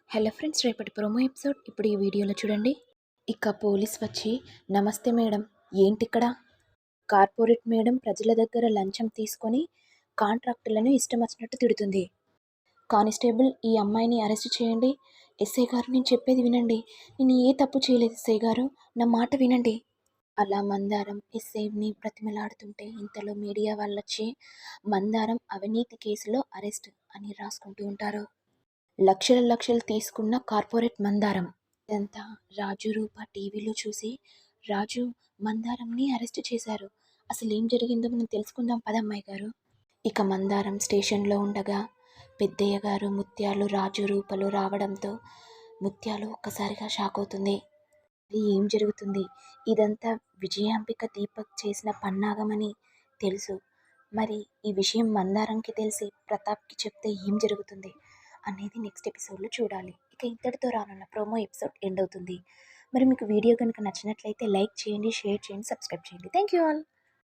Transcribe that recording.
Hello friends, రేపటి promo episode ఇప్పుడు ఈ వీడియోలో చూడండి. ఇక పోలీస్ వచ్చి, నమస్తే మేడం, ఏంటిక్కడ? కార్పొరేట్ మేడం ప్రజల దగ్గర లంచం తీసుకొని కాంట్రాక్టులను ఇష్టం వచ్చినట్టు తిడుతుంది. కానిస్టేబుల్, ఈ అమ్మాయిని అరెస్ట్ చేయండి. ఎస్ఐ గారు, నేను చెప్పేది వినండి. నేను ఏ తప్పు చేయలేదు ఎస్ఐ గారు, నా మాట వినండి. అలా మందారం ఎస్ఐని బ్రతిమలాడుతుంటే ఇంతలో మీడియా వాళ్ళొచ్చి, మందారం అవినీతి కేసులో అరెస్ట్ అని రాసుకుంటూ ఉంటారు. లక్షలు తీసుకున్న కార్పొరేట్ మందారం. ఇదంతా రాజు రూప టీవీలో చూసి, రాజు మందారంని అరెస్ట్ చేశారు. అసలు ఏం జరిగిందో మనం తెలుసుకుందాం పదమ్మాయి గారు. ఇక మందారం స్టేషన్లో ఉండగా పెద్దయ్య గారు, ముత్యాలు, రాజు రూపలు రావడంతో ముత్యాలు ఒక్కసారిగా షాక్ అవుతుంది. ఇది ఏం జరుగుతుంది? ఇదంతా విజయాంబిక దీపక్ చేసిన పన్నాగమని తెలుసు. మరి ఈ విషయం మందారంకి తెలిసి ప్రతాప్కి చెప్తే ఏం జరుగుతుంది అనేది నెక్స్ట్ ఎపిసోడ్లో చూడాలి. ఇక ఇంతటితో రానున్న ప్రోమో ఎపిసోడ్ ఎండ్ అవుతుంది. మరి మీకు వీడియో కనుక నచ్చినట్లయితే లైక్ చేయండి, షేర్ చేయండి, సబ్స్క్రైబ్ చేయండి. Thank you all.